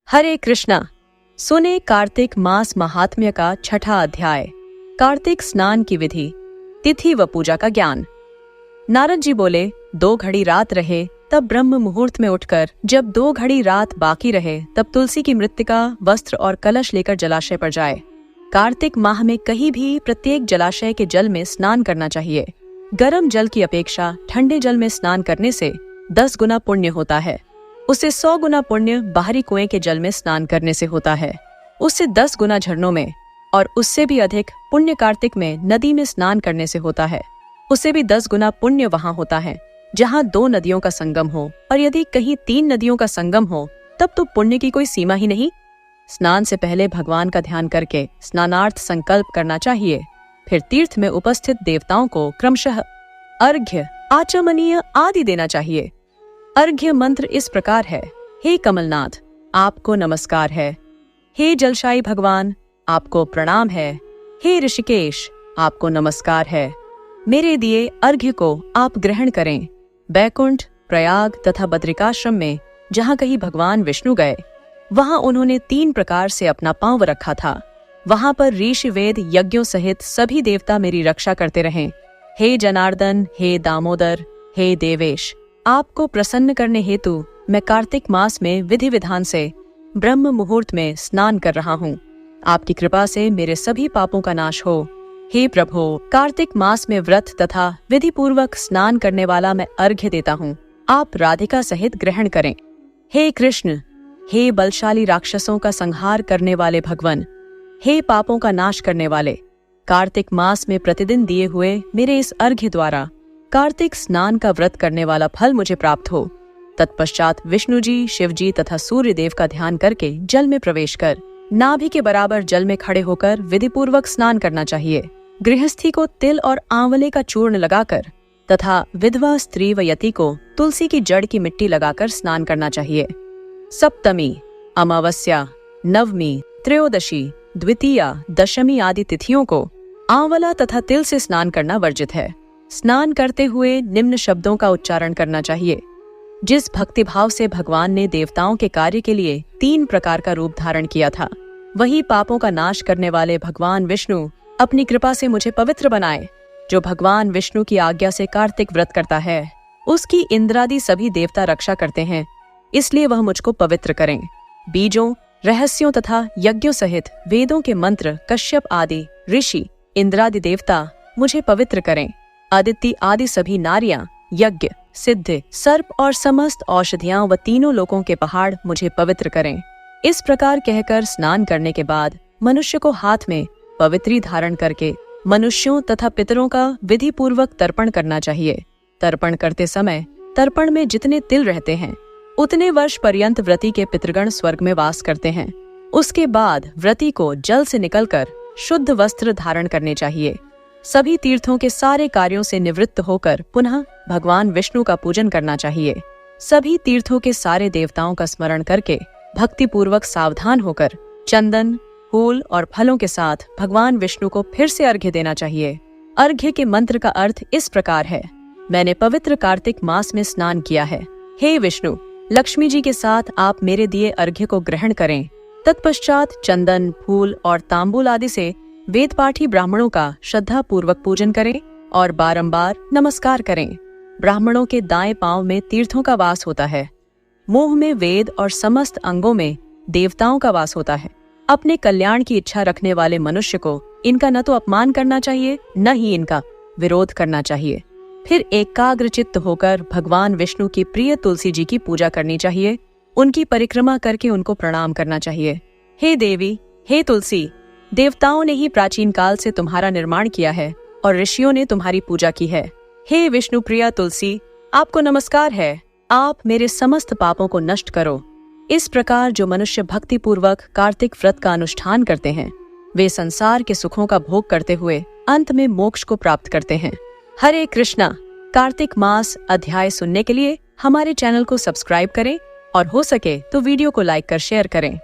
हरे कृष्णा। सुने कार्तिक मास महात्म्य का छठा अध्याय, कार्तिक स्नान की विधि, तिथि व पूजा का ज्ञान। नारद जी बोले, 2 घड़ी रात रहे तब ब्रह्म मुहूर्त में उठकर, जब 2 घड़ी रात बाकी रहे तब तुलसी की मृत्तिका, वस्त्र और कलश लेकर जलाशय पर जाए। कार्तिक माह में कहीं भी प्रत्येक जलाशय के जल में स्नान करना चाहिए। गर्म जल की अपेक्षा ठंडे जल में स्नान करने से 10 गुना पुण्य होता है। उससे 100 गुना पुण्य बाहरी कुएं के जल में स्नान करने से होता है। उससे 10 गुना झरनों में, और उससे भी अधिक पुण्य कार्तिक में नदी में स्नान करने से होता है। उससे भी 10 गुना पुण्य वहां होता है जहां 2 नदियों का संगम हो, और यदि कहीं 3 नदियों का संगम हो तब तो पुण्य की कोई सीमा ही नहीं। स्नान से पहले भगवान का ध्यान करके स्नानार्थ संकल्प करना चाहिए। फिर तीर्थ में उपस्थित देवताओं को क्रमशः अर्घ्य, आचमनीय आदि देना चाहिए। अर्घ्य मंत्र इस प्रकार है: हे कमलनाथ, आपको नमस्कार है। हे जलशायी भगवान, आपको प्रणाम है। हे ऋषिकेश, आपको नमस्कार है। मेरे दिए अर्घ्य को आप ग्रहण करें। बैकुंठ, प्रयाग तथा बद्रिकाश्रम में जहाँ कहीं भगवान विष्णु गए, वहाँ उन्होंने 3 प्रकार से अपना पांव रखा था। वहाँ पर ऋषि वेद यज्ञों सहित सभी देवता मेरी रक्षा करते रहें। हे जनार्दन, हे दामोदर, हे देवेश, आपको प्रसन्न करने हेतु मैं कार्तिक मास में विधि विधान से ब्रह्म मुहूर्त में स्नान कर रहा हूँ। आपकी कृपा से मेरे सभी पापों का नाश हो। हे प्रभु, कार्तिक मास में व्रत तथा विधि पूर्वक स्नान करने वाला मैं अर्घ्य देता हूँ। आप राधिका सहित ग्रहण करें। हे कृष्ण, हे बलशाली राक्षसों का संहार करने वाले भगवान, हे पापों का नाश करने वाले, कार्तिक मास में प्रतिदिन दिए हुए मेरे इस अर्घ्य द्वारा कार्तिक स्नान का व्रत करने वाला फल मुझे प्राप्त हो। तत्पश्चात विष्णु जी, शिव जी तथा सूर्य देव का ध्यान करके जल में प्रवेश कर नाभि के बराबर जल में खड़े होकर विधि पूर्वक स्नान करना चाहिए। गृहस्थी को तिल और आंवले का चूर्ण लगाकर तथा विधवा स्त्री व यति को तुलसी की जड़ की मिट्टी लगाकर स्नान करना चाहिए। सप्तमी, अमावस्या, नवमी, त्रयोदशी, द्वितीया, दशमी आदि तिथियों को आंवला तथा तिल से स्नान करना वर्जित है। स्नान करते हुए निम्न शब्दों का उच्चारण करना चाहिए। जिस भक्तिभाव से भगवान ने देवताओं के कार्य के लिए 3 प्रकार का रूप धारण किया था, वही पापों का नाश करने वाले भगवान विष्णु अपनी कृपा से मुझे पवित्र बनाए। जो भगवान विष्णु की आज्ञा से कार्तिक व्रत करता है, उसकी इंद्रादि सभी देवता रक्षा करते हैं, इसलिए वह मुझको पवित्र करें। बीजों, रहस्यों तथा यज्ञों सहित वेदों के मंत्र, कश्यप आदि ऋषि, इंद्रादि देवता मुझे पवित्र करें। आदित्य आदि सभी नारियां, यज्ञ, सिद्ध, सर्प और समस्त औषधियां व तीनों लोकों के पहाड़ मुझे पवित्र करें। इस प्रकार कहकर स्नान करने के बाद मनुष्य को हाथ में पवित्री धारण करके मनुष्यों तथा पितरों का विधि पूर्वक तर्पण करना चाहिए। तर्पण करते समय तर्पण में जितने तिल रहते हैं, उतने वर्ष पर्यंत व्रती के पितृगण स्वर्ग में वास करते हैं। उसके बाद व्रती को जल से निकलकर शुद्ध वस्त्र धारण करने चाहिए। सभी तीर्थों के सारे कार्यों से निवृत्त होकर पुनः भगवान विष्णु का पूजन करना चाहिए। सभी तीर्थों के सारे देवताओं का स्मरण करके भक्ति पूर्वक सावधान होकर चंदन, फूल और फलों के साथ भगवान विष्णु को फिर से अर्घ्य देना चाहिए। अर्घ्य के मंत्र का अर्थ इस प्रकार है: मैंने पवित्र कार्तिक मास में स्नान किया है। हे विष्णु, लक्ष्मी जी के साथ आप मेरे दिए अर्घ्य को ग्रहण करें। तत्पश्चात चंदन, फूल और तांबूल आदि से वेद पाठी ब्राह्मणों का श्रद्धा पूर्वक पूजन करें और बारंबार नमस्कार करें। ब्राह्मणों के दाएं पांव में तीर्थों का वास होता है। मुंह में वेद और समस्त अंगों में देवताओं का वास होता है। अपने कल्याण की इच्छा रखने वाले मनुष्य को इनका न तो अपमान करना चाहिए, न ही इनका विरोध करना चाहिए। फिर एकाग्रचित्त होकर भगवान विष्णु की प्रिय तुलसी जी की पूजा करनी चाहिए। उनकी परिक्रमा करके उनको प्रणाम करना चाहिए। हे देवी, हे तुलसी, देवताओं ने ही प्राचीन काल से तुम्हारा निर्माण किया है और ऋषियों ने तुम्हारी पूजा की है। हे विष्णु प्रिया तुलसी, आपको नमस्कार है। आप मेरे समस्त पापों को नष्ट करो। इस प्रकार जो मनुष्य भक्ति पूर्वक कार्तिक व्रत का अनुष्ठान करते हैं, वे संसार के सुखों का भोग करते हुए अंत में मोक्ष को प्राप्त करते हैं। हरे कृष्णा। कार्तिक मास अध्याय सुनने के लिए हमारे चैनल को सब्सक्राइब करें और हो सके तो वीडियो को लाइक कर शेयर करें।